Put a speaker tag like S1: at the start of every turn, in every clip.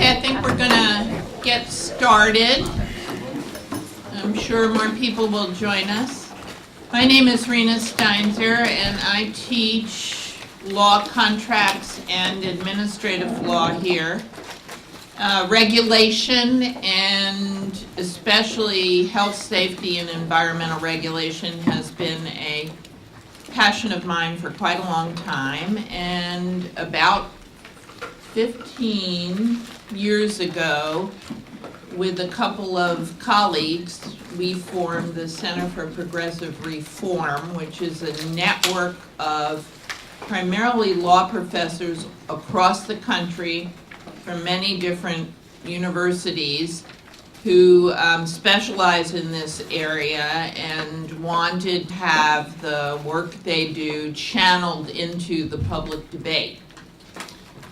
S1: Okay, I think we're gonna get started. I'm sure more people will join us. My name is Rena Steinzer, and I teach law, contracts, and administrative law here. Regulation, and especially health, safety, and environmental regulation has been a passion of mine for quite a long time, and about 15 years ago, with a couple of colleagues, we formed the Center for Progressive Reform, which is a network of primarily law professors across the country from many different universities who specialize in this area and wanted to have the work they do channeled into the public debate.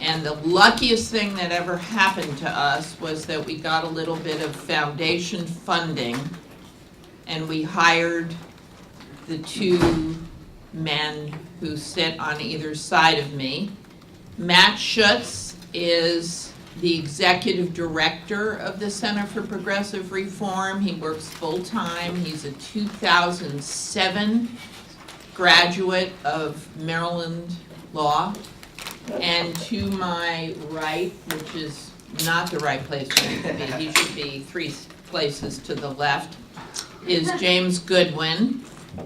S1: And the luckiest thing that ever happened to us was that we got a little bit of foundation funding, and we hired the two men who sit on either side of me. Matt Schutz is the executive director of the Center for Progressive Reform. He works full-time. He's a 2007 graduate of Maryland Law. And to my right, which is not the right place for him to be, he should be 3 places to the left, is James Goodwin,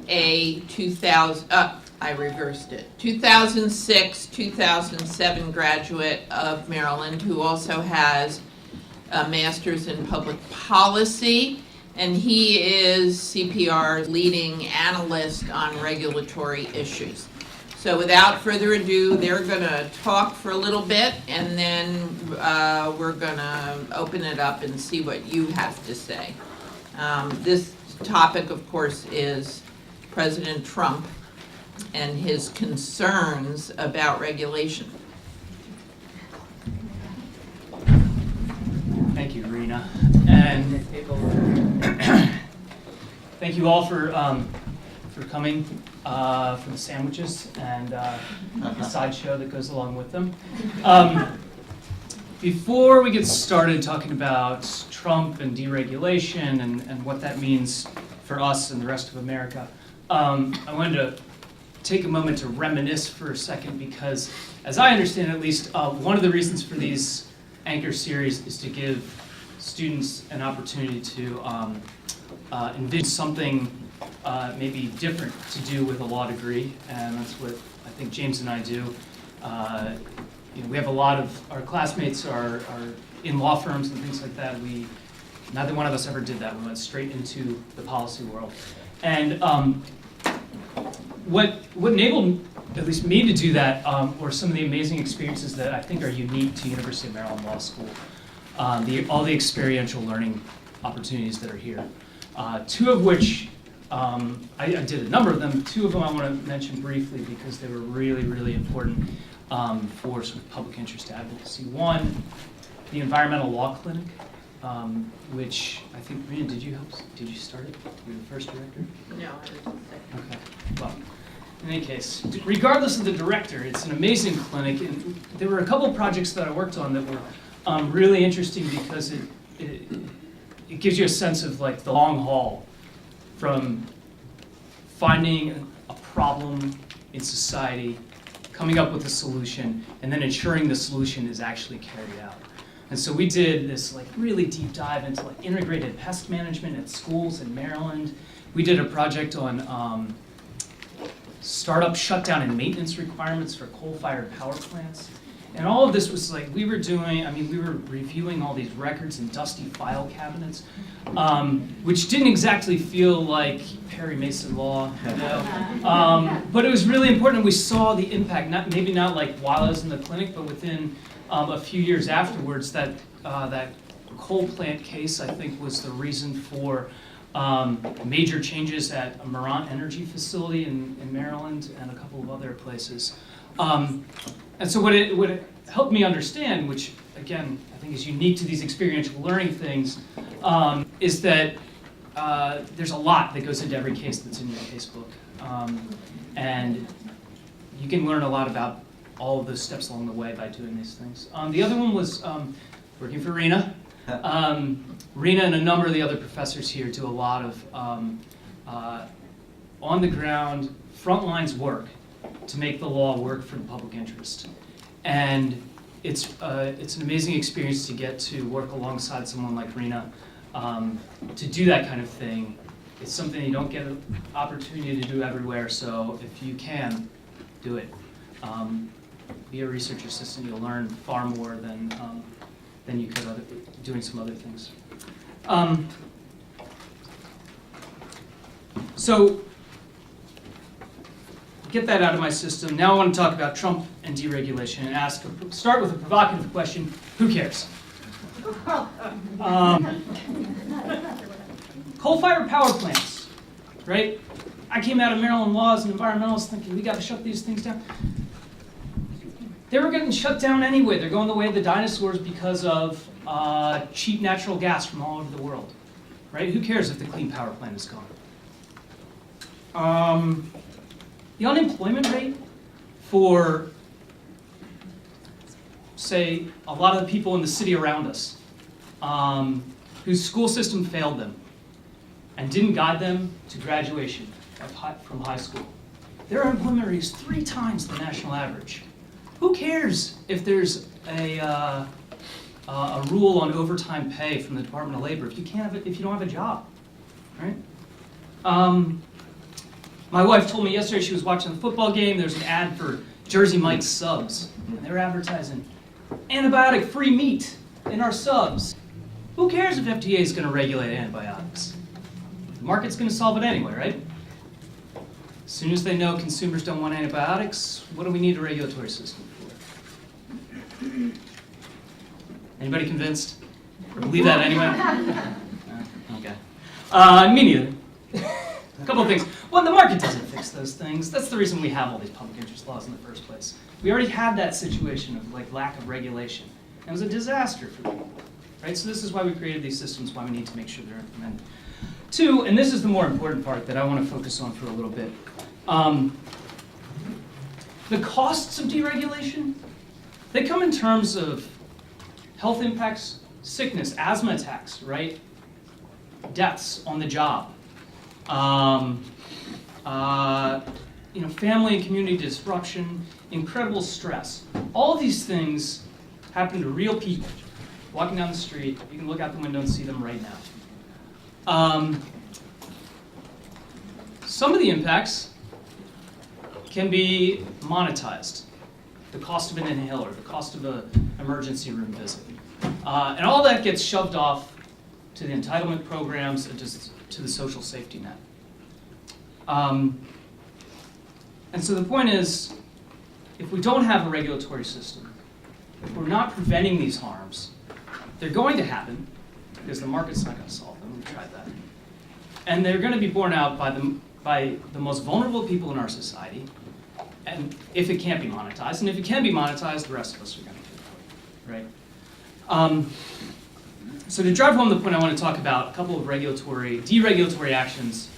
S1: a 2006, 2007 graduate of Maryland, who also has a master's in public policy, and he is CPR's leading analyst on regulatory issues. So without further ado, they're going to talk for a little bit, and then we're going to open it up and see what you have to say. This topic, of course, is President Trump and his concerns about regulation.
S2: Thank you, Rena, and thank you all for coming, for the sandwiches and the sideshow that goes along with them. Before we get started talking about Trump and deregulation and what that means for us and the rest of America, I wanted to take a moment to reminisce for a second, because as I understand at least, one of the reasons for these anchor series is to give students an opportunity to envision something maybe different to do with a law degree, and that's what I think James and I do. We have a lot of our classmates are in law firms and things like that. Neither one of us ever did that. We went straight into the policy world. And what enabled at least me to do that were some of the amazing experiences that I think are unique to University of Maryland Law School. All the experiential learning opportunities that are here. Two of which, I did a number of them. Two of them I want to mention briefly because they were really, really important for sort of public interest advocacy. One, the Environmental Law Clinic, which I think, Rena, did you start it? You were the first director?
S1: No, I was the second.
S2: Okay, well, in any case, regardless of the director, it's an amazing clinic, and there were a couple of projects that I worked on that were really interesting because it gives you a sense of like the long haul from finding a problem in society, coming up with a solution, and then ensuring the solution is actually carried out. And so we did this like really deep dive into like integrated pest management at schools in Maryland. We did a project on startup shutdown and maintenance requirements for coal-fired power plants. And all of this was like, we were reviewing all these records in dusty file cabinets, which didn't exactly feel like Perry Mason law, you know? But it was really important. We saw the impact, maybe not like while I was in the clinic, but within a few years afterwards, that coal plant case, I think, was the reason for major changes at a Morant Energy facility in Maryland and a couple of other places. And so what it helped me understand, which again I think is unique to these experiential learning things, is that there's a lot that goes into every case that's in your casebook, and you can learn a lot about all of those steps along the way by doing these things. The other one was working for Rena. Rena and a number of the other professors here do a lot of on-the-ground, front lines work to make the law work for the public interest. And it's an amazing experience to get to work alongside someone like Rena to do that kind of thing. It's something you don't get an opportunity to do everywhere, so if you can, do it. Be a research assistant, you'll learn far more than you could doing some other things. So, get that out of my system. Now I want to talk about Trump and deregulation and start with a provocative question: who cares? Coal-fired power plants, right? I came out of Maryland law as an environmentalist thinking we got to shut these things down. They were getting shut down anyway. They're going the way of the dinosaurs because of cheap natural gas from all over the world, right? Who cares if the clean power plant is gone? The unemployment rate for, say, a lot of the people in the city around us whose school system failed them and didn't guide them to graduation from high school. Their unemployment rate is 3 times the national average. Who cares if there's a rule on overtime pay from the Department of Labor if you don't have a job, right? My wife told me yesterday she was watching the football game. There's an ad for Jersey Mike's subs. And they're advertising antibiotic-free meat in our subs. Who cares if FDA is going to regulate antibiotics? The market's going to solve it anyway, right? As soon as they know consumers don't want antibiotics, what do we need a regulatory system for? Anybody convinced? Or believe that anyway? Okay. Me neither. A couple of things. One, the market doesn't fix those things. That's the reason we have all these public interest laws in the first place. We already had that situation of lack of regulation. And it was a disaster for people, right? So this is why we created these systems, why we need to make sure they're implemented. 2, and this is the more important part that I want to focus on for a little bit. The costs of deregulation, they come in terms of health impacts, sickness, asthma attacks, right? Deaths on the job. Family and community disruption, incredible stress. All of these things happen to real people walking down the street. You can look out the window and see them right now. Some of the impacts can be monetized. The cost of an inhaler, the cost of an emergency room visit. And all that gets shoved off to the entitlement programs and just to the social safety net. And so the point is, if we don't have a regulatory system, if we're not preventing these harms, they're going to happen because the market's not going to solve them. We've tried that. And they're going to be borne out by the most vulnerable people in our society, and if it can't be monetized. And if it can be monetized, the rest of us are going to pay for it, right? So to drive home the point, I want to talk about a couple of deregulatory actions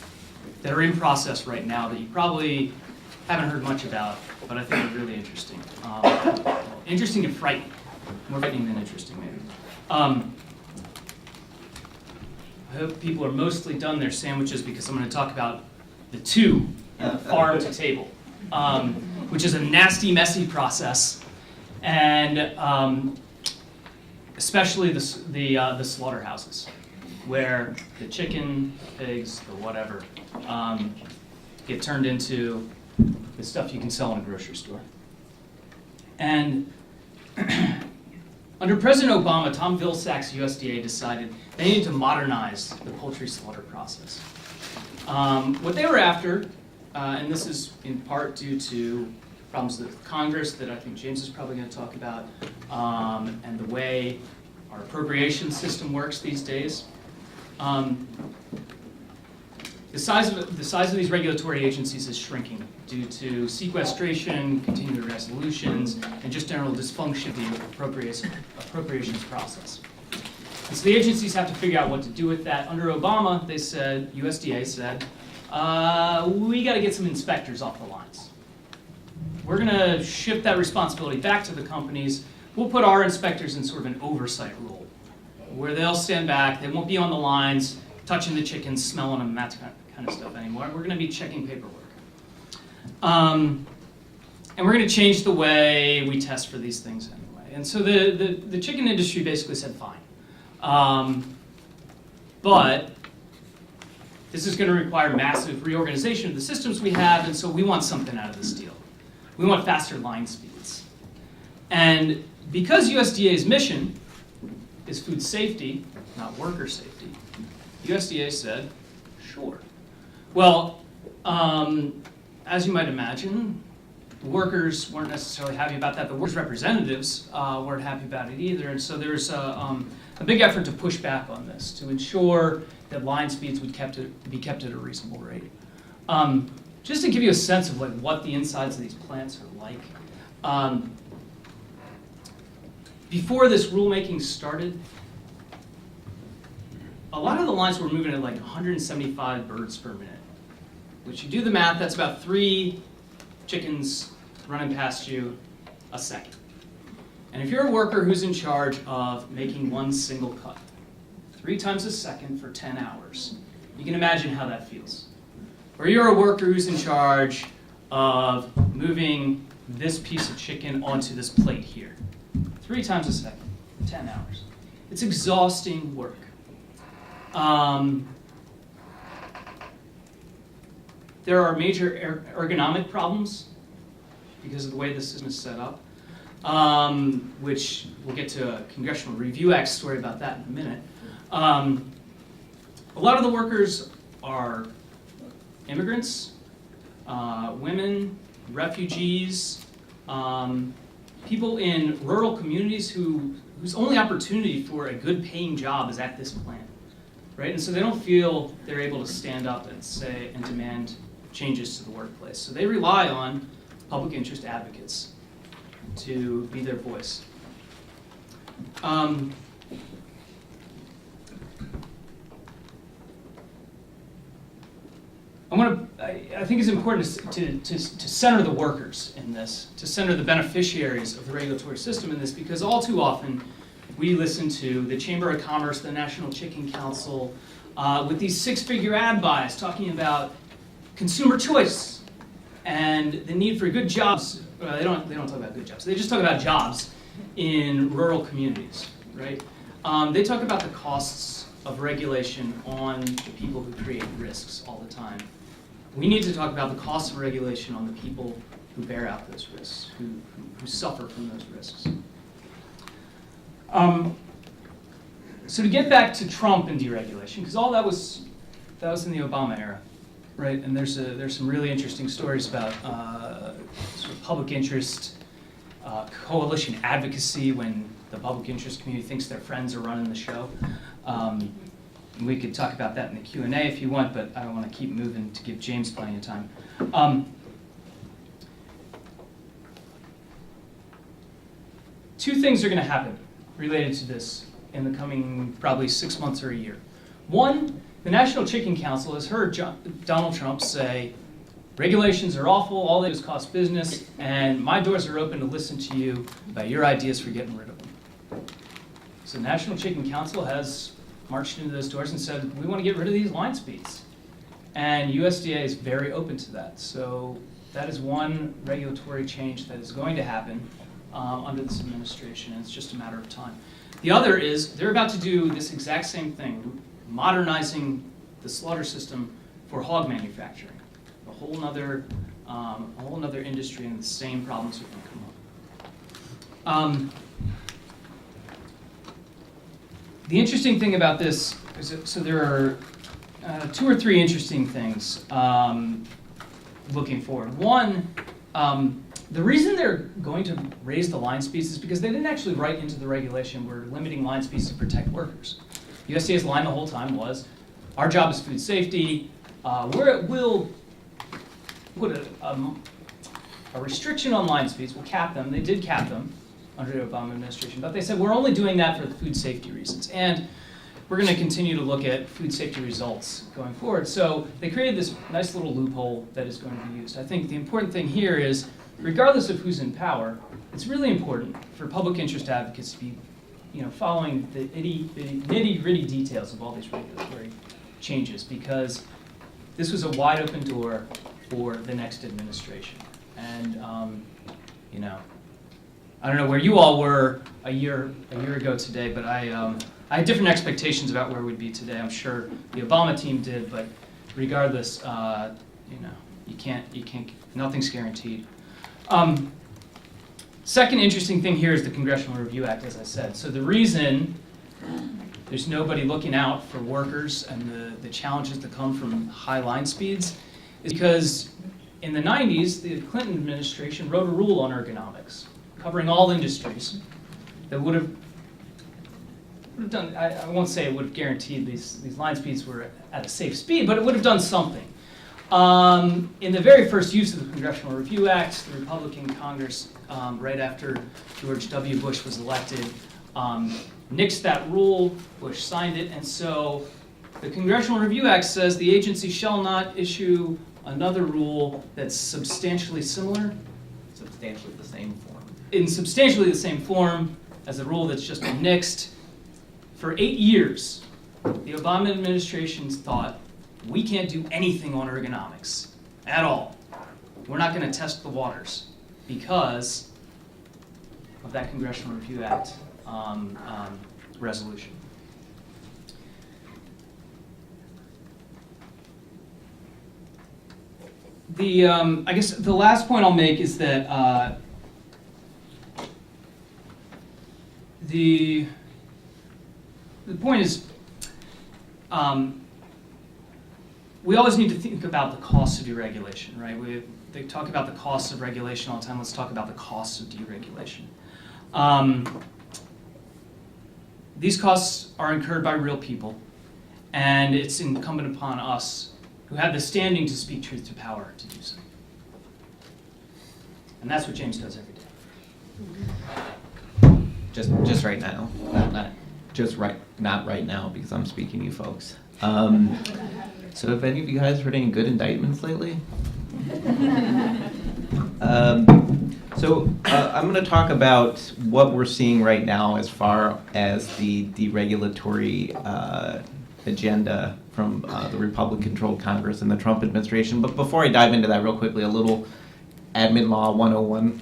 S2: that are in process right now that you probably haven't heard much about, but I think are really interesting. Interesting and frightening. More frightening than interesting, maybe. I hope people are mostly done their sandwiches because I'm going to talk about the 2, farm to table, which is a nasty, messy process, and especially the slaughterhouses, where the chicken, pigs, the whatever, get turned into the stuff you can sell in a grocery store. And under President Obama, Tom Vilsack's USDA decided they needed to modernize the poultry slaughter process. What they were after, and this is in part due to problems with Congress that I think James is probably going to talk about, and the way our appropriation system works these days. The size of these regulatory agencies is shrinking due to sequestration, continued resolutions, and just general dysfunction of the appropriations process. And so the agencies have to figure out what to do with that. Under Obama, USDA said, we got to get some inspectors off the lines. We're going to shift that responsibility back to the companies. we'll put our inspectors in sort of an oversight role, where they'll stand back, they won't be on the lines, touching the chickens, smelling them, that kind of stuff anymore. We're gonna be checking paperwork. And we're gonna change the way we test for these things anyway. And so the chicken industry basically said fine. But this is gonna require massive reorganization of the systems we have, and so we want something out of this deal. We want faster line speeds. And because USDA's mission is food safety, not worker safety, USDA said, sure. Well, as you might imagine, the workers weren't necessarily happy about that. The workers' representatives weren't happy about it either. And so there's a big effort to push back on this, to ensure that line speeds would be kept at a reasonable rate. Just to give you a sense of like what the insides of these plants are like. Before this rulemaking started, a lot of the lines were moving at like 175 birds per minute. Which you do the math, that's about 3 chickens running past you a second. And if you're a worker who's in charge of making one single cut, 3 times a second for 10 hours, you can imagine how that feels. Or you're a worker who's in charge of moving this piece of chicken onto this plate here, 3 times a second, 10 hours. It's exhausting work. There are major ergonomic problems because of the way the system is set up, which we'll get to a Congressional Review Act story about that in a minute. A lot of the workers are immigrants, women, refugees, people in rural communities whose only opportunity for a good paying job is at this plant, right? And so they don't feel they're able to stand up and say and demand changes to the workplace. So they rely on public interest advocates to be their voice. I think it's important to center the workers in this, to center the beneficiaries of the regulatory system in this, because all too often we listen to the Chamber of Commerce, the National Chicken Council, with these 6-figure ad buys talking about consumer choice and the need for good jobs. They don't talk about good jobs. They just talk about jobs in rural communities, right? They talk about the costs of regulation on the people who create risks all the time. We need to talk about the costs of regulation on the people who bear out those risks, who suffer from those risks. So to get back to Trump and deregulation, because all that was in the Obama era. Right, and there's some really interesting stories about sort of public interest, coalition advocacy when the public interest community thinks their friends are running the show. We could talk about that in the Q&A if you want, but I want to keep moving to give James plenty of time. 2 things are going to happen related to this in the coming probably 6 months or a year. One, the National Chicken Council has heard Donald Trump say, regulations are awful, all they do is cost business, and my doors are open to listen to you about your ideas for getting rid of them. So the National Chicken Council has marched into those doors and said, we want to get rid of these line speeds. And USDA is very open to that. So that is one regulatory change that is going to happen under this administration, and it's just a matter of time. The other is they're about to do this exact same thing, modernizing the slaughter system for hog manufacturing. A whole nother industry, and the same problems are going to come up. The interesting thing about this is that, so there are 2 or 3 interesting things looking forward. One, the reason they're going to raise the line speeds is because they didn't actually write into the regulation we're limiting line speeds to protect workers. USDA's line the whole time was, our job is food safety. We'll put a restriction on line speeds. We'll cap them. They did cap them under the Obama administration, but they said we're only doing that for the food safety reasons. And we're going to continue to look at food safety results going forward. So they created this nice little loophole that is going to be used. I think the important thing here is regardless of who's in power, it's really important for public interest advocates to be, following the nitty-gritty details of all these regulatory changes, because this was a wide open door for the next administration. And I don't know where you all were a year ago today, but I had different expectations about where we'd be today. I'm sure the Obama team did, but regardless, you can't, nothing's guaranteed. Second interesting thing here is the Congressional Review Act, as I said. So the reason there's nobody looking out for workers and the challenges that come from high line speeds is because in the 90s, the Clinton administration wrote a rule on ergonomics, covering all industries, that would have done, I won't say it would have guaranteed these line speeds were at a safe speed, but it would have done something. In the very first use of the Congressional Review Act, the Republican Congress, right after George W. Bush was elected, nixed that rule. Bush signed it, and so the Congressional Review Act says the agency shall not issue another rule that's substantially similar.
S3: Substantially the same form.
S2: In substantially the same form as the rule that's just been nixed. For 8 years, the Obama administration thought, we can't do anything on ergonomics at all. We're not going to test the waters because of that Congressional Review Act resolution. I guess the last point I'll make is that the point is we always need to think about the costs of deregulation, right? They talk about the costs of regulation all the time. Let's talk about the costs of deregulation. These costs are incurred by real people, and it's incumbent upon us who have the standing to speak truth to power to do so. And that's what James does every day.
S3: Just right now, not right now, because I'm speaking to you folks. So have any of you guys heard any good indictments lately? I'm going to talk about what we're seeing right now as far as the deregulatory agenda from the Republican-controlled Congress and the Trump administration. But before I dive into that real quickly, a little admin law 101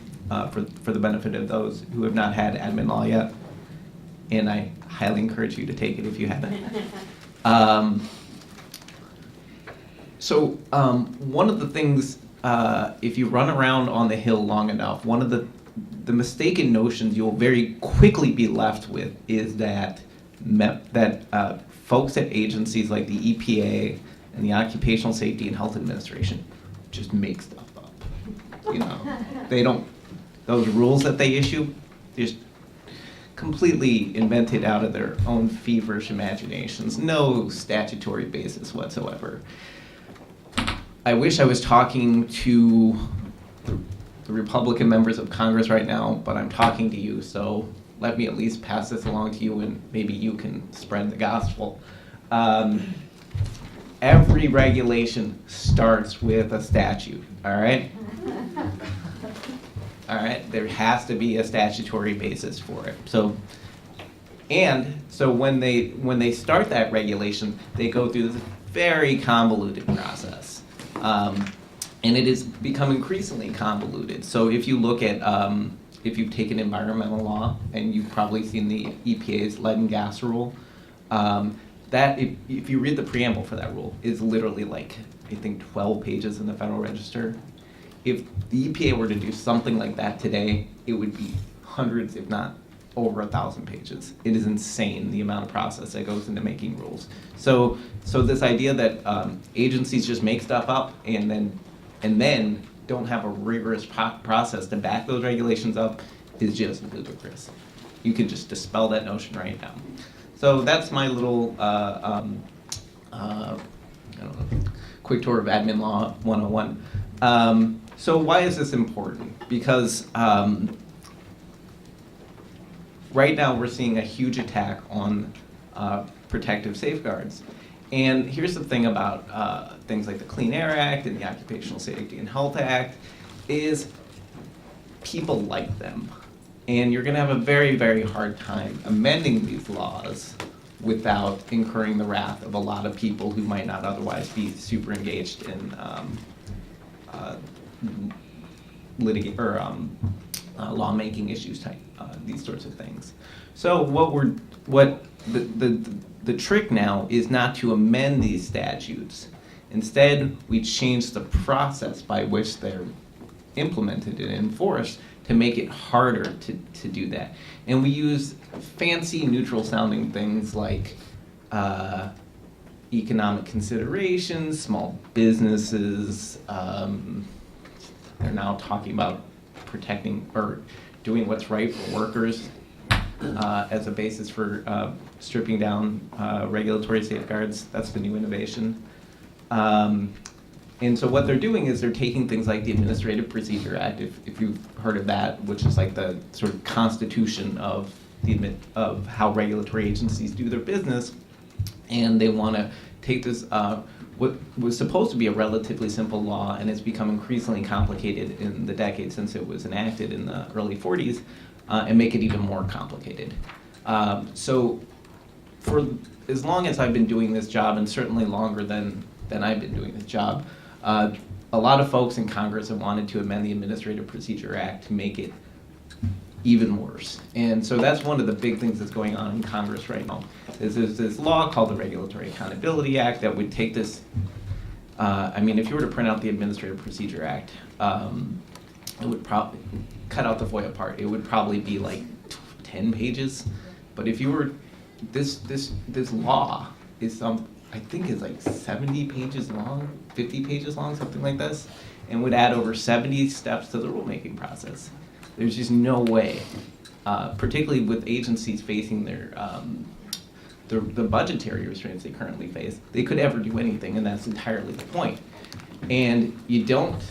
S3: for the benefit of those who have not had admin law yet. And I highly encourage you to take it if you haven't. One of the things, if you run around on the Hill long enough, one of the mistaken notions you'll very quickly be left with is that folks at agencies like the EPA and the Occupational Safety and Health Administration just make stuff up. They don't, those rules that they issue, just completely invented out of their own feverish imaginations, no statutory basis whatsoever. I wish I was talking to the Republican members of Congress right now, but I'm talking to you, so let me at least pass this along to you and maybe you can spread the gospel. Every regulation starts with a statute, all right? All right, there has to be a statutory basis for it. So when they start that regulation, they go through this very convoluted process. And it has become increasingly convoluted. So if you look at, if you've taken environmental law, and you've probably seen the EPA's lead and gas rule, that if you read the preamble for that rule, is literally like, I think 12 pages in the Federal Register. If the EPA were to do something like that today, it would be hundreds, if not over 1,000 pages. It is insane the amount of process that goes into making rules. So this idea that agencies just make stuff up and then don't have a rigorous process to back those regulations up is just ludicrous. You could just dispel that notion right now. So that's my little I don't know, quick tour of admin law 101. So why is this important? Because right now we're seeing a huge attack on protective safeguards. And here's the thing about things like the Clean Air Act and the Occupational Safety and Health Act is people like them. And you're gonna have a very, very hard time amending these laws without incurring the wrath of a lot of people who might not otherwise be super engaged in lawmaking issues type, these sorts of things. So the trick now is not to amend these statutes. Instead, we change the process by which they're implemented and enforced to make it harder to do that. And we use fancy neutral sounding things like economic considerations, small businesses. They're now talking about protecting or doing what's right for workers as a basis for stripping down regulatory safeguards. That's the new innovation. And so what they're doing is they're taking things like the Administrative Procedure Act, if you've heard of that, which is like the sort of constitution of how regulatory agencies do their business, and they want to take this, what was supposed to be a relatively simple law, and it's become increasingly complicated in the decades since it was enacted in the early 40s, and make it even more complicated. So for as long as I've been doing this job, and certainly longer than I've been doing this job, a lot of folks in Congress have wanted to amend the Administrative Procedure Act to make it even worse. And so that's one of the big things that's going on in Congress right now. There's this law called the Regulatory Accountability Act that would take this, if you were to print out the Administrative Procedure Act, it would probably cut out the FOIA part. It would probably be like 10 pages. But if you were, this law is I think it's like 70 pages long, 50 pages long, something like this, and would add over 70 steps to the rulemaking process. There's just no way, particularly with agencies facing the budgetary restraints they currently face, they could ever do anything, and that's entirely the point. And you don't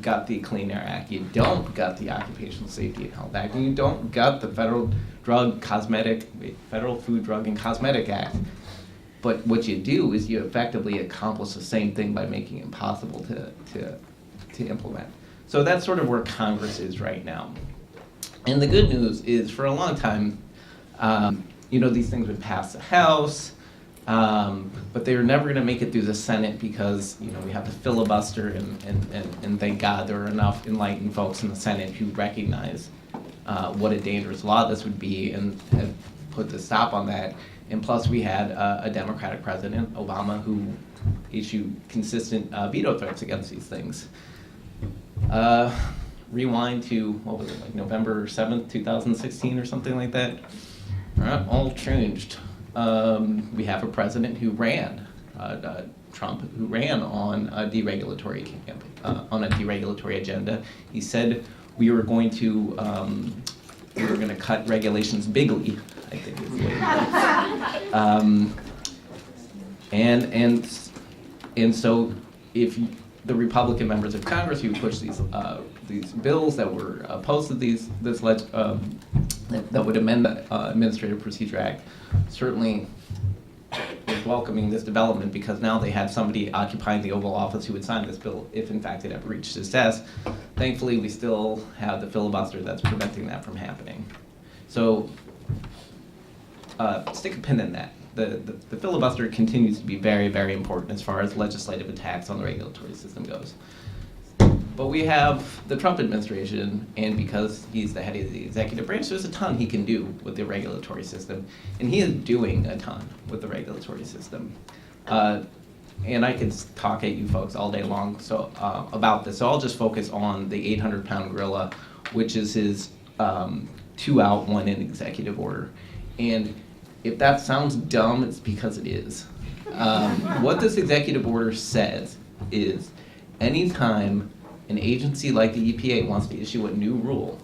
S3: got the Clean Air Act, you don't got the Occupational Safety and Health Act, and you don't got the Federal Food, Drug, and Cosmetic Act. But what you do is you effectively accomplish the same thing by making it impossible to implement. So that's sort of where Congress is right now. And the good news is, for a long time, these things would pass the House, but they were never going to make it through the Senate because, we have the filibuster, and thank God there are enough enlightened folks in the Senate who recognize what a dangerous law this would be and have put the stop on that. And plus, we had a Democratic president, Obama, who issued consistent veto threats against these things. Rewind to, what was it, like November 7th, 2016 or something like that. All changed. We have a president who ran, Trump, who ran on a deregulatory agenda. He said we were going to cut regulations bigly, I think is the way. And so if the Republican members of Congress who pushed these bills that were opposed to that would amend the Administrative Procedure Act, certainly was welcoming this development because now they had somebody occupying the Oval Office who would sign this bill if in fact it ever reached his desk. Thankfully, we still have the filibuster that's preventing that from happening. So stick a pin in that. The filibuster continues to be very, very important as far as legislative attacks on the regulatory system goes. But we have the Trump administration, and because he's the head of the executive branch, there's a ton he can do with the regulatory system, and he is doing a ton with the regulatory system. And I could talk at you folks all day long about this, so I'll just focus on the 800-pound gorilla, which is his 2 out, 1 in executive order. And if that sounds dumb, it's because it is. What this executive order says is anytime an agency like the EPA wants to issue a new rule,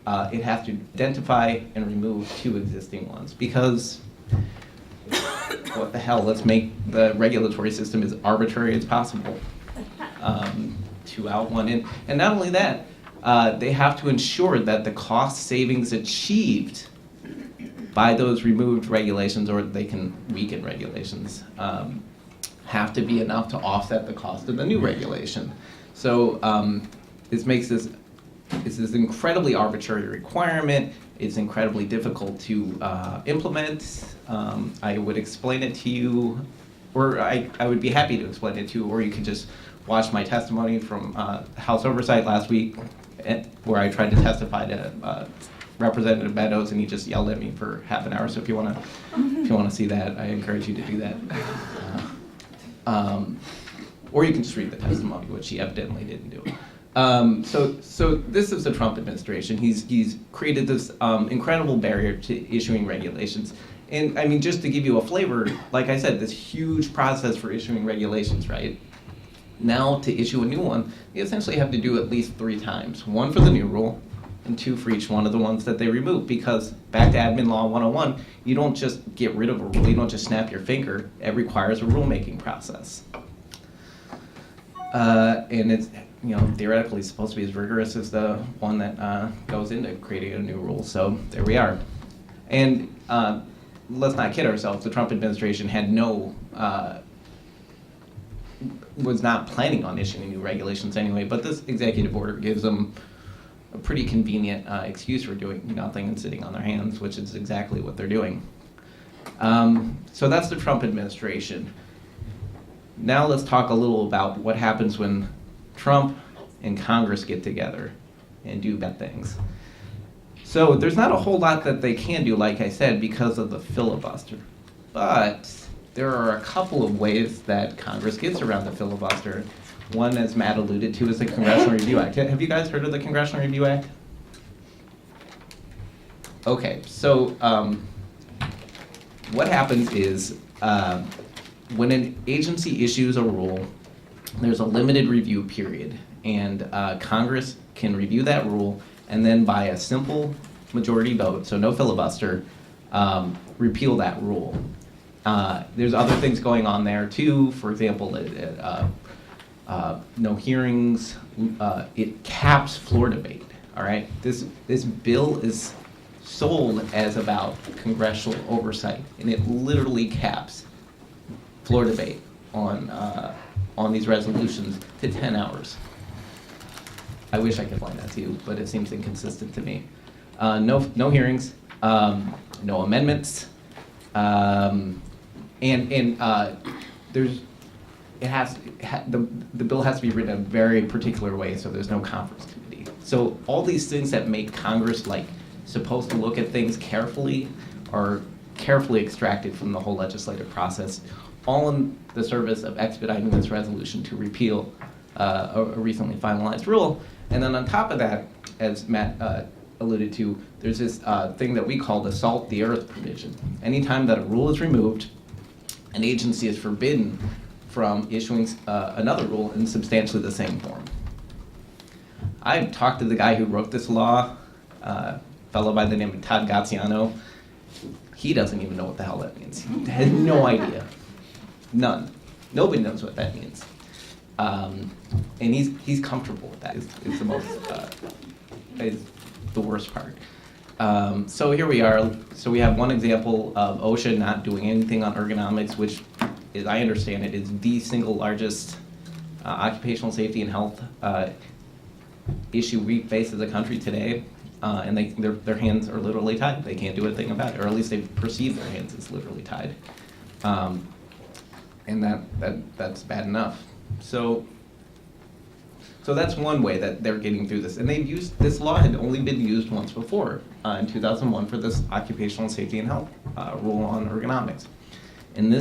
S3: it has to identify and remove 2 existing ones because what the hell, let's make the regulatory system as arbitrary as possible. 2 out, 1 in. And not only that, they have to ensure that the cost savings achieved by those removed regulations, or they can weaken regulations, have to be enough to offset the cost of the new regulation. So this makes this It's this incredibly arbitrary requirement. It's incredibly difficult to implement. I would explain it to you, or I would be happy to explain it to you, or you could just watch my testimony from House Oversight last week, where I tried to testify to Representative Meadows, and he just yelled at me for half an hour. So if you want to see that, I encourage you to do that. Or you can just read the testimony, which he evidently didn't do. So this is the Trump administration. He's created this incredible barrier to issuing regulations. And I mean, just to give you a flavor, like I said, this huge process for issuing regulations, right? Now to issue a new one, they essentially have to do at least 3 times. 1 for the new rule, and 2 for each one of the ones that they remove. Because back to Admin Law 101, you don't just get rid of a rule, you don't just snap your finger. It requires a rulemaking process. And it's, theoretically supposed to be as rigorous as the one that goes into creating a new rule. So there we are. And let's not kid ourselves. The Trump administration had was not planning on issuing new regulations anyway. But this executive order gives them a pretty convenient excuse for doing nothing and sitting on their hands, which is exactly what they're doing. So that's the Trump administration. Now let's talk a little about what happens when Trump and Congress get together and do bad things. So there's not a whole lot that they can do, like I said, because of the filibuster. But there are a couple of ways that Congress gets around the filibuster. One, as Matt alluded to, is the Congressional Review Act. Have you guys heard of the Congressional Review Act? Okay, so what happens is when an agency issues a rule, there's a limited review period, and Congress can review that rule and then by a simple majority vote, so no filibuster, repeal that rule. There's other things going on there too. For example, no hearings. It caps floor debate. All right. This bill is sold as about congressional oversight, and it literally caps floor debate on these resolutions to 10 hours. I wish I could find that to you, but it seems inconsistent to me. No hearings, no amendments, and there's the bill has to be written a very particular way, so there's no conference committee. So all these things that make Congress supposed to look at things carefully are carefully extracted from the whole legislative process, all in the service of expediting this resolution to repeal a recently finalized rule. And then on top of that, as Matt alluded to, there's this thing that we call the salt the earth provision. Anytime that a rule is removed, an agency is forbidden from issuing another rule in substantially the same form. I've talked to the guy who wrote this law, a fellow by the name of Todd Gaziano. He doesn't even know what the hell that means. He has no idea. None. Nobody knows what that means. And he's comfortable with that. Is the most is the worst part. So here we are. So we have one example of OSHA not doing anything on ergonomics, which, as I understand it, is the single largest occupational safety and health issue we face as a country today. And their hands are literally tied. They can't do a thing about it, or at least they perceive their hands as literally tied. And that's bad enough. So that's one way that they're getting through this. And this law had only been used once before, in 2001 for this occupational safety and health rule on ergonomics. And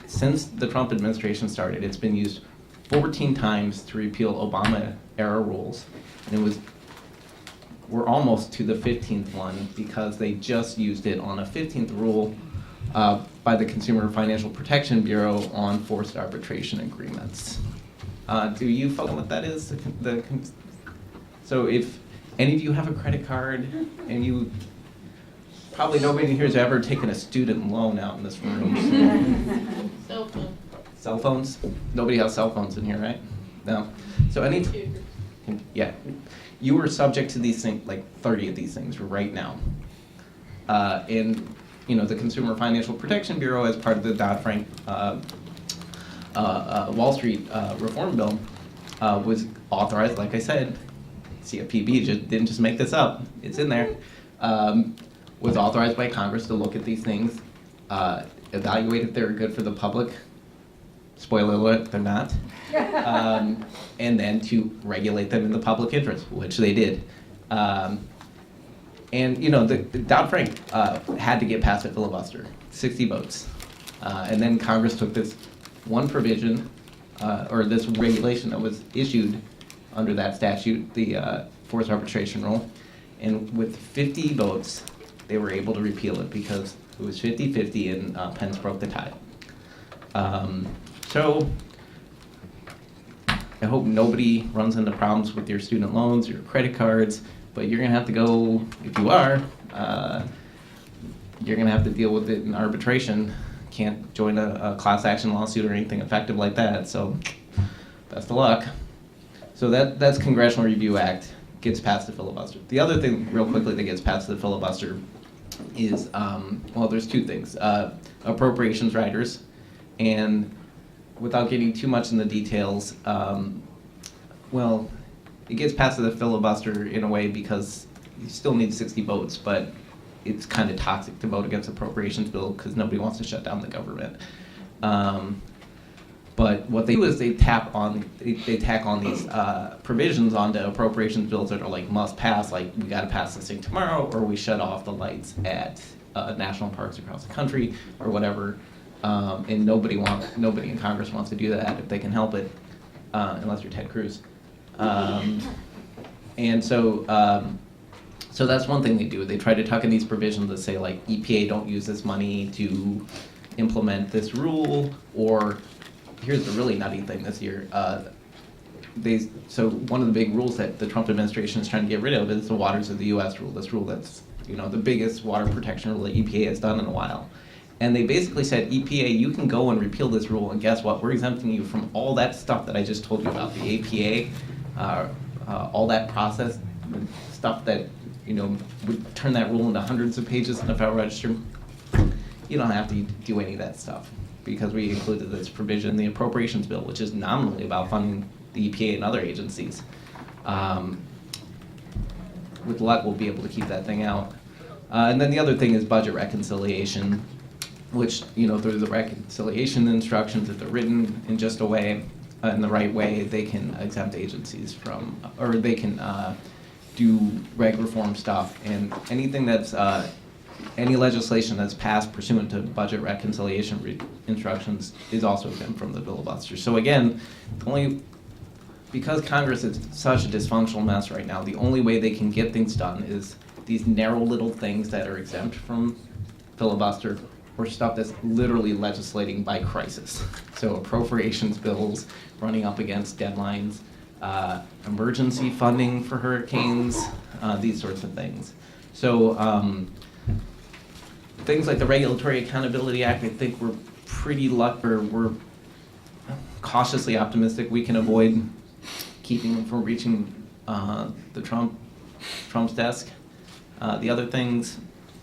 S3: since the Trump administration started, it's been used 14 times to repeal Obama-era rules. And we're almost to the 15th one because they just used it on a 15th rule by the Consumer Financial Protection Bureau on forced arbitration agreements. Do you follow what that is? So if any of you have a credit card, and probably nobody here has ever taken a student loan out in this room.
S1: Cell phone.
S3: Cell phones? Nobody has cell phones in here, right? No. So yeah. You were subject to these things, like 30 of these things right now. And the Consumer Financial Protection Bureau, as part of the Dodd-Frank Wall Street reform bill, was authorized, like I said, CFPB didn't just make this up, it's in there, was authorized by Congress to look at these things, evaluate if they're good for the public. Spoiler alert, they're not. And then to regulate them in the public interest, which they did. And the Dodd-Frank had to get past a filibuster, 60 votes. And then Congress took this one provision, or this regulation that was issued under that statute, the forced arbitration rule, and with 50 votes, they were able to repeal it because it was 50-50 and Pence broke the tie. So I hope nobody runs into problems with your student loans, your credit cards, but you're gonna have to go, if you are, you're gonna have to deal with it in arbitration. Can't join a class action lawsuit or anything effective like that, so best of luck. So that's Congressional Review Act, gets past the filibuster. The other thing, real quickly, that gets past the filibuster is, well, there's two things. Appropriations riders, and without getting too much in the details, well, it gets past the filibuster in a way because you still need 60 votes, but it's kind of toxic to vote against appropriations bill because nobody wants to shut down the government. But what they do is they tack on these provisions onto appropriations bills that are like must pass, like we got to pass this thing tomorrow, or we shut off the lights at national parks across the country, or whatever. And nobody in Congress wants to do that if they can help it, unless you're Ted Cruz. And so that's one thing they do. They try to tuck in these provisions that say like EPA don't use this money to implement this rule, or here's the really nutty thing this year. So one of the big rules that the Trump administration is trying to get rid of is the Waters of the U.S. rule. This rule that's the biggest water protection rule that EPA has done in a while. And they basically said, EPA, you can go and repeal this rule, and guess what? We're exempting you from all that stuff that I just told you about, the APA, all that process, stuff that would turn that rule into hundreds of pages in the Federal Register. You don't have to do any of that stuff because we included this provision in the appropriations bill, which is nominally about funding the EPA and other agencies. With luck, we'll be able to keep that thing out. And then the other thing is budget reconciliation, which, through the reconciliation instructions, if they're written in just a way, in the right way, they can exempt agencies from, or they can do reg reform stuff, and anything that's, any legislation that's passed pursuant to budget reconciliation instructions is also exempt from the filibuster. So again, because Congress is such a dysfunctional mess right now, the only way they can get things done is these narrow little things that are exempt from filibuster, or stuff that's literally legislating by crisis. So appropriations bills, running up against deadlines, emergency funding for hurricanes, these sorts of things. So things like the Regulatory Accountability Act, I think we're pretty lucky, we're cautiously optimistic we can avoid keeping them from reaching the Trump's desk. The other things,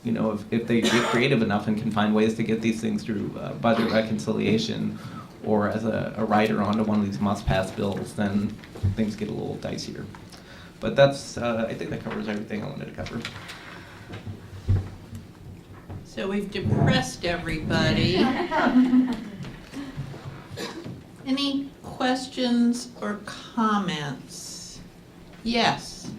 S3: if they get creative enough and can find ways to get these things through budget reconciliation or as a rider onto one of these must-pass bills, then things get a little dicier. But that's, I think that covers everything I wanted to cover.
S1: So we've depressed everybody. Any questions or comments? Yes.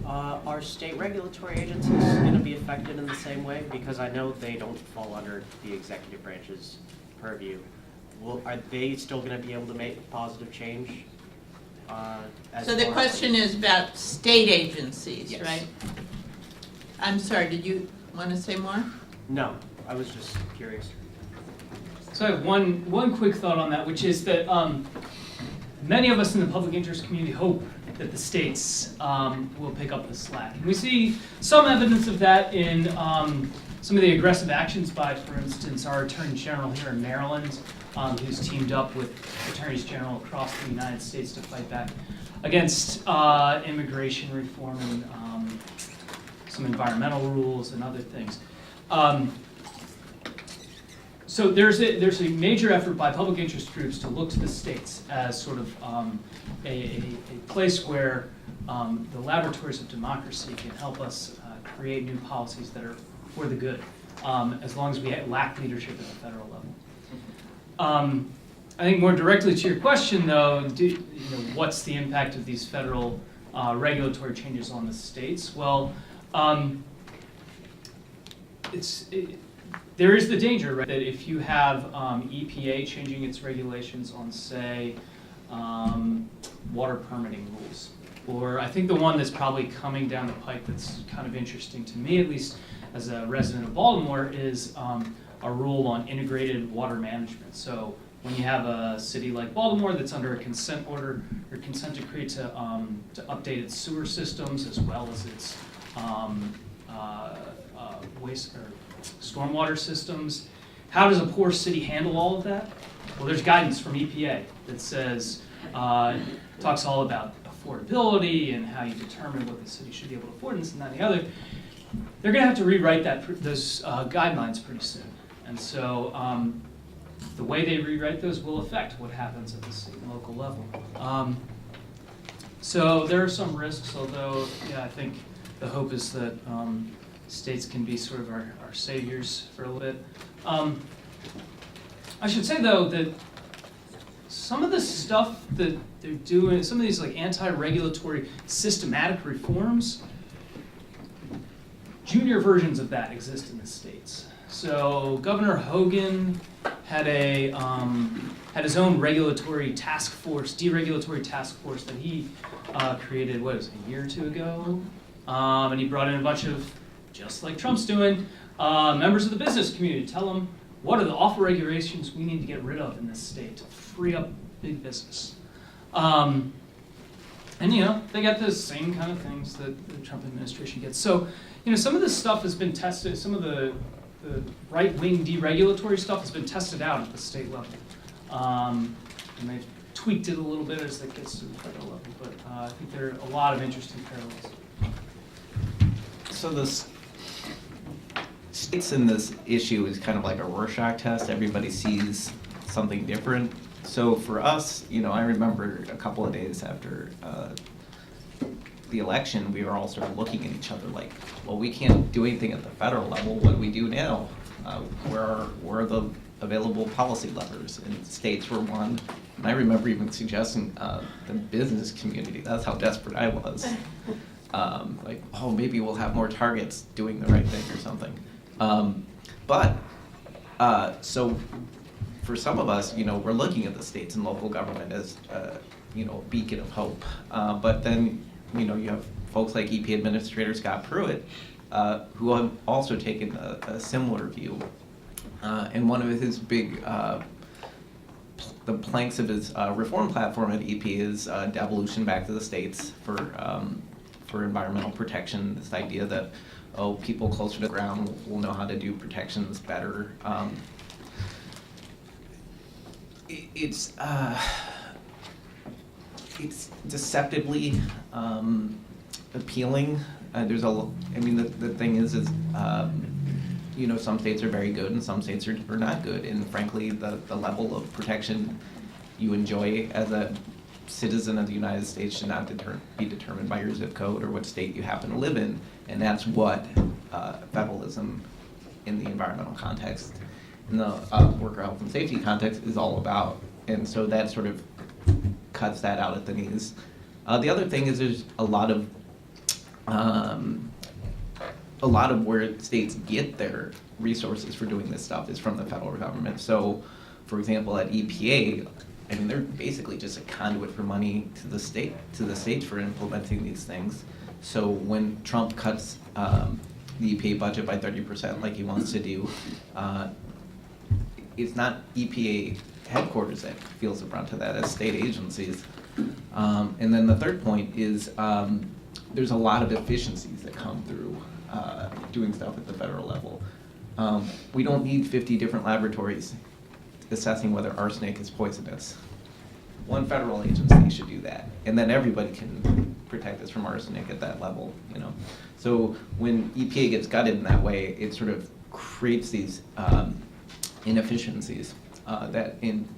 S4: Are state regulatory agencies going to be affected in the same way? Because I know they don't fall under the executive branch's purview. Are they still going to be able to make positive change?
S1: So the question is about state agencies,
S4: Yes.
S1: right? I'm sorry, did you want to say more?
S4: No, I was just curious.
S2: So I have one quick thought on that, which is that many of us in the public interest community hope that the states will pick up the slack. And we see some evidence of that in some of the aggressive actions by, for instance, our Attorney General here in Maryland, who's teamed up with attorneys general across the United States to fight back against immigration reform and some environmental rules and other things. So there's a major effort by public interest groups to look to the states as sort of a place where the laboratories of democracy can help us create new policies that are for the good, as long as we lack leadership at the federal level. I think more directly to your question, though, what's the impact of these federal regulatory changes on the states? Well, there is the danger, right, that if you have EPA changing its regulations on, say, water permitting rules, or I think the one that's probably coming down the pike that's kind of interesting to me, at least as a resident of Baltimore, is a rule on integrated water management. So when you have a city like Baltimore that's under a consent order or consent decree to update its sewer systems as well as its waste or stormwater systems, how does a poor city handle all of that? Well, there's guidance from EPA that says, talks all about affordability and how you determine what the city should be able to afford and this and that and the other. They're going to have to rewrite those guidelines pretty soon. And so the way they rewrite those will affect what happens at the state and local level. So there are some risks, although, yeah, I think the hope is that states can be sort of our saviors for a little bit. I should say, though, that some of the stuff that they're doing, some of these like anti-regulatory systematic reforms, junior versions of that exist in the states. So Governor Hogan had his own regulatory task force, deregulatory task force that he created, what was it, a year or two ago? And he brought in a bunch of, just like Trump's doing, members of the business community to tell them what are the awful regulations we need to get rid of in this state to free up big business. And they got the same kind of things that the Trump administration gets. So, some of this stuff has been tested, some of the right-wing deregulatory stuff has been tested out at the state level. And they've tweaked it a little bit as it gets to the federal level, but I think there are a lot of interesting parallels.
S3: So the states in this issue is kind of like a Rorschach test. Everybody sees something different. So for us, I remember a couple of days after the election, we were all sort of looking at each other like, well, we can't do anything at the federal level. What do we do now? Where are the available policy levers? And states were one. And I remember even suggesting the business community. That's how desperate I was. Like, oh, maybe we'll have more targets doing the right thing or something. So for some of us, we're looking at the states and local government as, a beacon of hope. But then, you have folks like EP Administrator Scott Pruitt, who have also taken a similar view. And one of his big, the planks of his reform platform at EP is devolution back to the states for environmental protection. This idea that, people closer to the ground will know how to do protections better. It's deceptively appealing. The thing is, some states are very good and some states are not good. And frankly, the level of protection you enjoy as a citizen of the United States should not be determined by your zip code or what state you happen to live in. And that's what federalism in the environmental context, in the worker health and safety context, is all about. And so that sort of cuts that out at the knees. The other thing is there's a lot of where states get their resources for doing this stuff is from the federal government. So, for example, at EPA, they're basically just a conduit for money to the states for implementing these things. So when Trump cuts the EPA budget by 30% like he wants to do, it's not EPA headquarters that feels the brunt of that, as state agencies. And then the third point is there's a lot of efficiencies that come through doing stuff at the federal level. We don't need 50 different laboratories assessing whether arsenic is poisonous. One federal agency should do that, and then everybody can protect us from arsenic at that level, So when EPA gets gutted in that way, it sort of creates these inefficiencies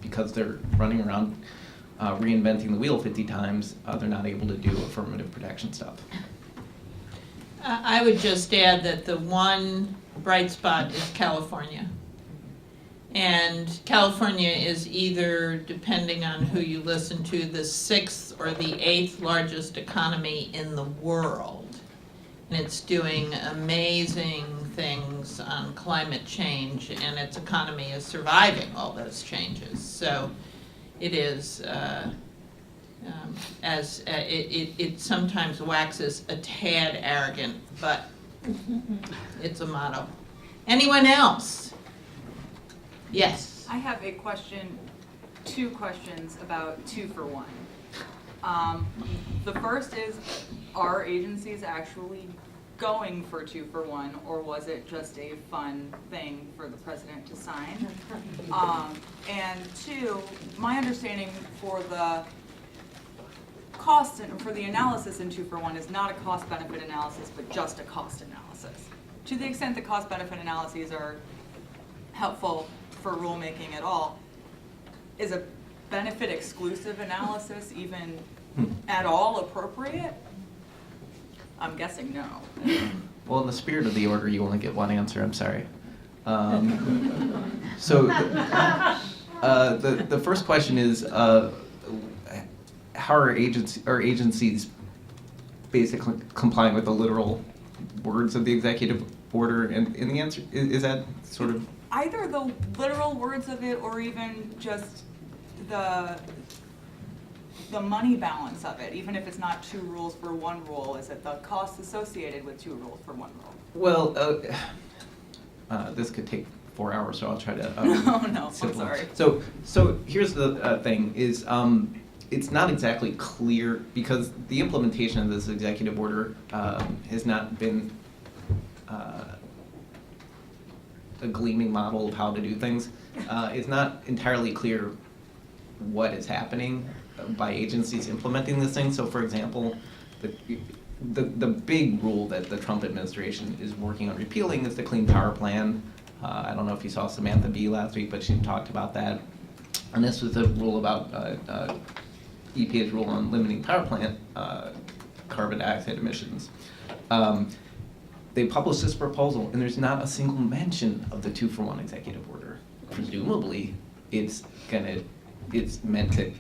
S3: because they're running around reinventing the wheel 50 times, they're not able to do affirmative protection stuff.
S1: I would just add that the one bright spot is California. And California is either, depending on who you listen to, the 6th or the 8th largest economy in the world. And it's doing amazing things on climate change, and its economy is surviving all those changes. So it is, it sometimes waxes a tad arrogant, but it's a motto. Anyone else? Yes.
S5: I have a question, 2 questions about 2-for-1. The first is, are agencies actually going for 2-for-1, or was it just a fun thing for the president to sign? And 2, my understanding for the cost and for the analysis in 2-for-1 is not a cost-benefit analysis, but just a cost analysis. To the extent that cost-benefit analyses are helpful for rulemaking at all, is a benefit exclusive analysis even at all appropriate? I'm guessing no.
S3: Well, in the spirit of the order, you only get one answer, I'm sorry. So the first question is, how are agencies basically complying with the literal words of the executive order? And the answer, is that sort of?
S5: Either the literal words of it or even just the money balance of it, even if it's not 2 rules for 1 rule, is it the costs associated with 2 rules for 1 rule?
S3: Well, this could take 4 hours, so I'll try to.
S5: No, I'm sorry.
S3: So here's the thing: is it's not exactly clear because the implementation of this executive order has not been a gleaming model of how to do things. It's not entirely clear what is happening by agencies implementing this thing. So, for example, the big rule that the Trump administration is working on repealing is the Clean Power Plan. I don't know if you saw Samantha Bee last week, but she talked about that. And this was a rule about EPA's rule on limiting power plant carbon dioxide emissions. They published this proposal, and there's not a single mention of the 2-for-1 executive order. Presumably, it's meant to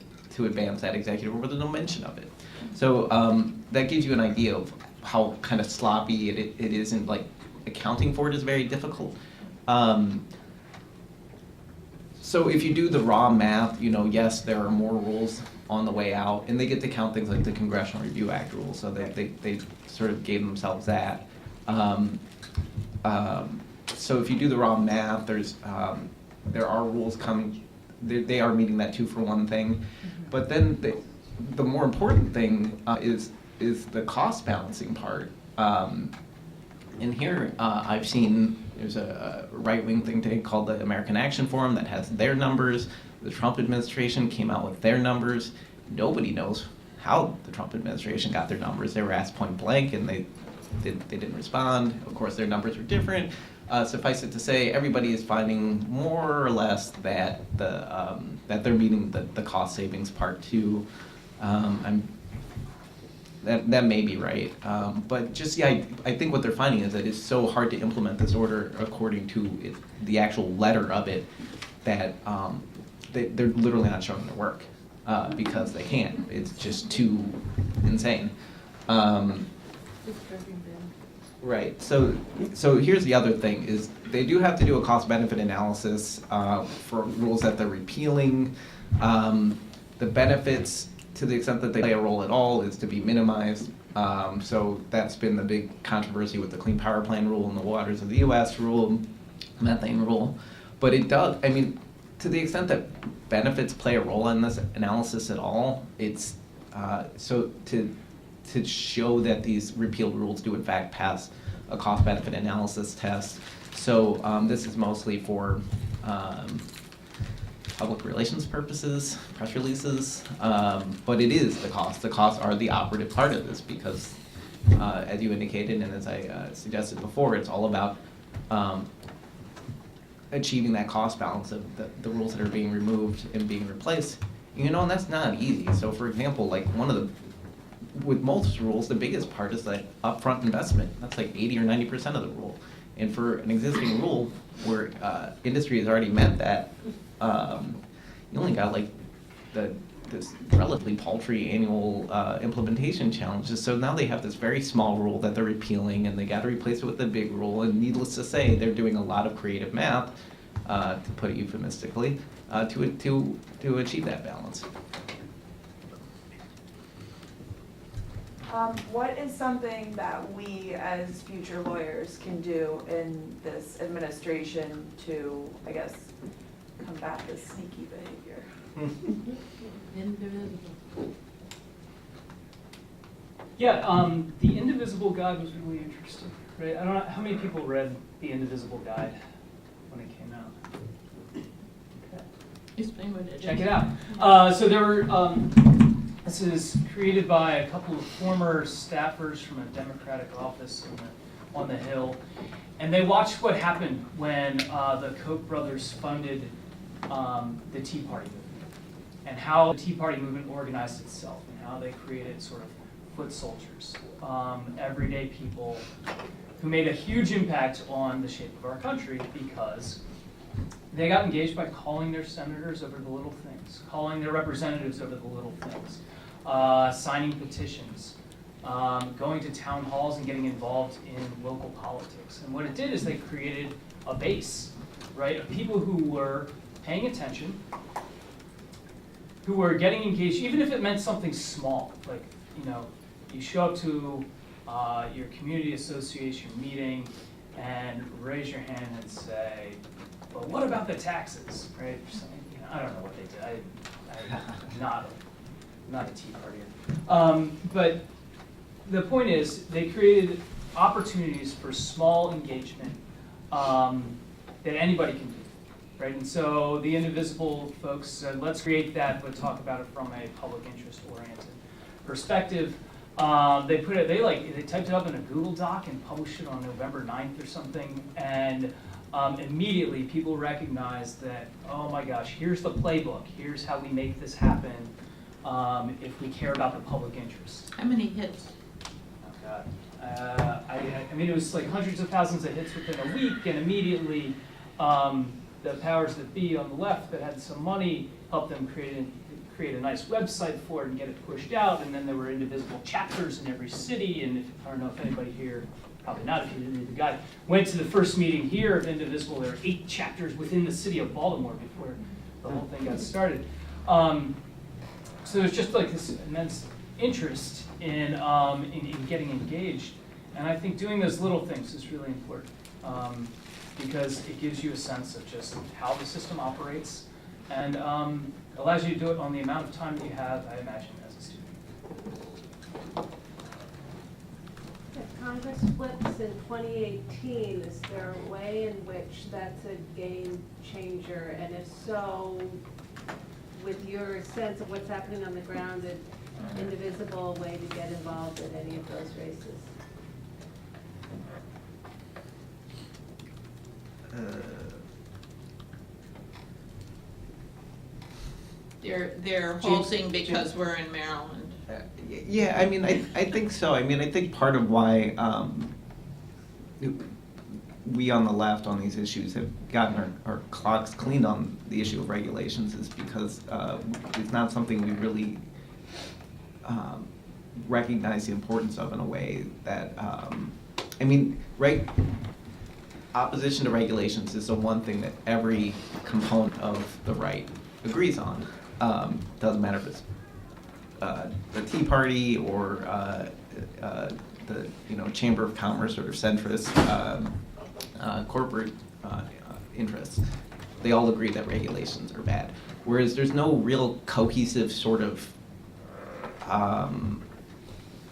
S3: advance that executive order. There's no mention of it. So that gives you an idea of how kind of sloppy it is, and like accounting for it is very difficult. So if you do the raw math, yes, there are more rules on the way out, and they get to count things like the Congressional Review Act rules, so they sort of gave themselves that. So if you do the raw math, there are rules coming. They are meeting that 2-for-1 thing, but then the more important thing is the cost balancing part. And here I've seen there's a right-wing think tank called the American Action Forum that has their numbers. The Trump administration came out with their numbers. Nobody knows how the Trump administration got their numbers. They were asked point blank, and they didn't respond. Of course, their numbers were different. Suffice it to say, everybody is finding more or less that that they're meeting the cost savings part too. That may be right, but just I think what they're finding is that it's so hard to implement this order according to the actual letter of it that they're literally not showing their work because they can't. It's just too insane. Right. So here's the other thing: is they do have to do a cost-benefit analysis for rules that they're repealing. The benefits, to the extent that they play a role at all, is to be minimized. So that's been the big controversy with the Clean Power Plan rule and the Waters of the U.S. rule, methane rule. But it does. I mean, to the extent that benefits play a role in this analysis at all, it's so to show that these repealed rules do in fact pass a cost-benefit analysis test. So this is mostly for public relations purposes, press releases, but it is the cost. The costs are the operative part of this because, as you indicated and as I suggested before, it's all about achieving that cost balance of the rules that are being removed and being replaced. And that's not easy. So for example, like with most rules, the biggest part is like upfront investment. That's like 80 or 90% of the rule. And for an existing rule where industry has already met that, you only got like this relatively paltry annual implementation challenges. So now they have this very small rule that they're repealing, and they got to replace it with a big rule. And needless to say, they're doing a lot of creative math, to put it euphemistically, to achieve that balance.
S6: What is something that we as future lawyers can do in this administration to, I guess, combat this sneaky behavior?
S2: Yeah, the Indivisible Guide was really interesting, right? I don't know, how many people read the Indivisible Guide when it came out? Okay.
S1: Explain what it is.
S2: Check it out. So there were, this is created by a couple of former staffers from a Democratic office on the Hill. And they watched what happened when the Koch brothers funded the Tea Party movement, and how the Tea Party movement organized itself, and how they created sort of foot soldiers, everyday people who made a huge impact on the shape of our country because they got engaged by calling their senators over the little things, calling their representatives over the little things, signing petitions, going to town halls and getting involved in local politics. And what it did is they created a base, right, of people who were paying attention, who were getting engaged, even if it meant something small, like, you show up to your community association meeting and raise your hand and say, well, what about the taxes, right? I don't know what they did. I'm not a Tea Partier. But the point is, they created opportunities for small engagement that anybody can do, right? And so the Indivisible folks said, let's create that, but talk about it from a public interest-oriented perspective. They typed it up in a Google Doc and published it on November 9th or something, and immediately people recognized that, oh my gosh, here's the playbook, here's how we make this happen if we care about the public interest.
S1: How many hits?
S2: Oh God. I mean, it was like hundreds of thousands of hits within a week, and immediately the powers that be on the left that had some money helped them create a nice website for it and get it pushed out, and then there were indivisible chapters in every city, and I don't know if anybody here, probably not if you didn't read the guide, went to the first meeting here of Indivisible. There were 8 chapters within the city of Baltimore before the whole thing got started. So there's just like this immense interest in getting engaged, and I think doing those little things is really important because it gives you a sense of just how the system operates, and allows you to do it on the amount of time that you have, I imagine, as a student.
S7: If Congress splits in 2018, is there a way in which that's a game changer? And if so, with your sense of what's happening on the ground, an Indivisible way to get involved in any of those races?
S1: They're halting because we're in Maryland.
S3: Yeah, I mean, I think so. I mean, I think part of why we on the left on these issues have gotten our clocks cleaned on the issue of regulations is because it's not something we really recognize the importance of in a way that, I mean, right? Opposition to regulations is the one thing that every component of the right agrees on. Doesn't matter if it's the Tea Party or the Chamber of Commerce or centrist corporate interests. They all agree that regulations are bad. Whereas there's no real cohesive sort of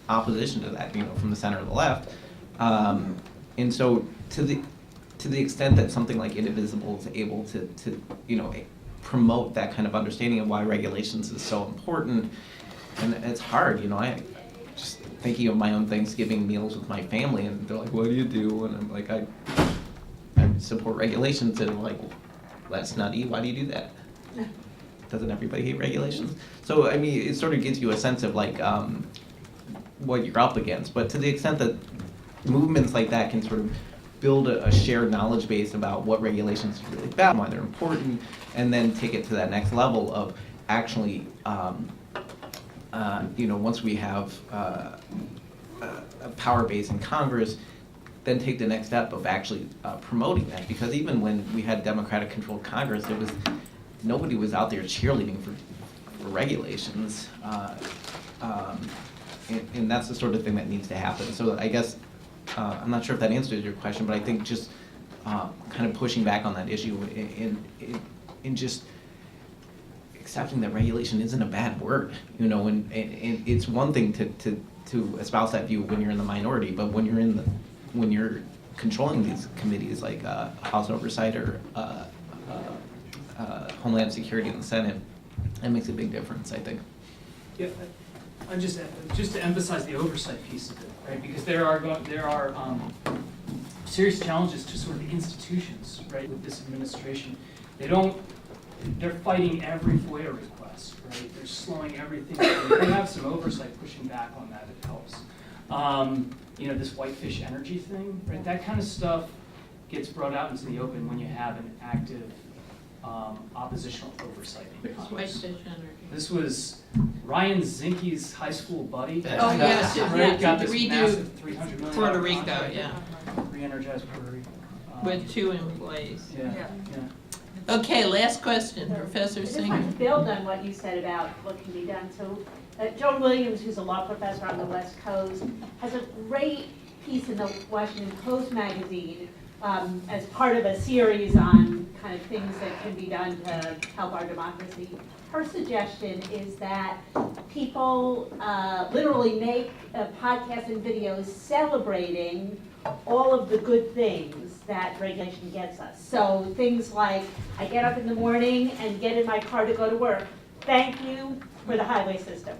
S3: opposition to that, from the center or the left. And so to the extent that something like Indivisible is able to promote that kind of understanding of why regulations is so important, and it's hard, I just thinking of my own Thanksgiving meals with my family, and they're like, what do you do? And I'm like, I support regulations, and I'm like, well, let's not eat, why do you do that? doesn't everybody hate regulations? So, I mean, it sort of gives you a sense of like, what you're up against, but to the extent that movements like that can sort of build a shared knowledge base about what regulations are really about, why they're important, and then take it to that next level of actually, once we have a power base in Congress, then take the next step of actually promoting that. Because even when we had Democratic-controlled Congress, nobody was out there cheerleading for regulations. And that's the sort of thing that needs to happen. So I guess, I'm not sure if that answers your question, but I think just kind of pushing back on that issue in just accepting that regulation isn't a bad word, and it's one thing to espouse that view when you're in the minority, but when you're controlling these committees like House Oversight or Homeland Security in the Senate, that makes a big difference, I think.
S2: Yeah, just to emphasize the oversight piece of it, right? Because there are serious challenges to sort of the institutions, right? With this administration, they're fighting every FOIA request, right? They're slowing everything down. They have some oversight pushing back on that. It helps. This whitefish energy thing, right? That kind of stuff gets brought out into the open when you have an active oppositional oversight in Congress.
S1: Whitefish energy.
S2: This was Ryan Zinke's high school buddy.
S1: Oh, yes,
S2: Right, got this
S1: redo
S2: massive $300 million
S1: Puerto Rico,
S2: contract.
S1: yeah,
S2: Re-energize Puerto Rico.
S1: with 2 employees.
S2: Yeah,
S5: Yeah.
S2: yeah.
S1: Okay, last question, Professor
S7: I just want
S1: Singer.
S7: to build on what you said about what can be done. So Joan Williams, who's a law professor on the West Coast, has a great piece in the Washington Post magazine as part of a series on kind of things that can be done to help our democracy. Her suggestion is that people literally make podcasts and videos celebrating all of the good things that regulation gets us. So things like, I get up in the morning and get in my car to go to work. Thank you for the highway system.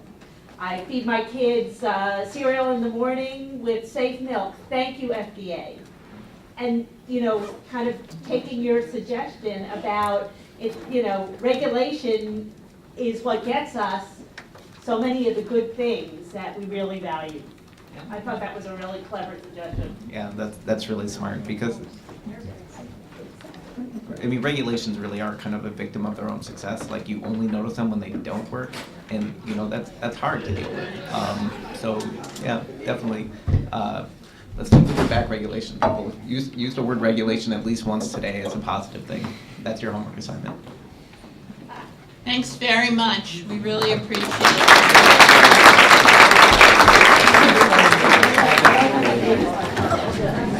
S7: I feed my kids cereal in the morning with safe milk. Thank you, FDA. And, kind of taking your suggestion about if, regulation is what gets us so many of the good things that we really value. I thought that was a really clever suggestion.
S3: Yeah, that's really smart because, I mean, regulations really are kind of a victim of their own success. Like, you only notice them when they don't work, and that's hard to deal with. So yeah, definitely. Let's take the word back regulation. People use the word regulation at least once today as a positive thing. That's your homework assignment.
S1: Thanks very much. We really appreciate it.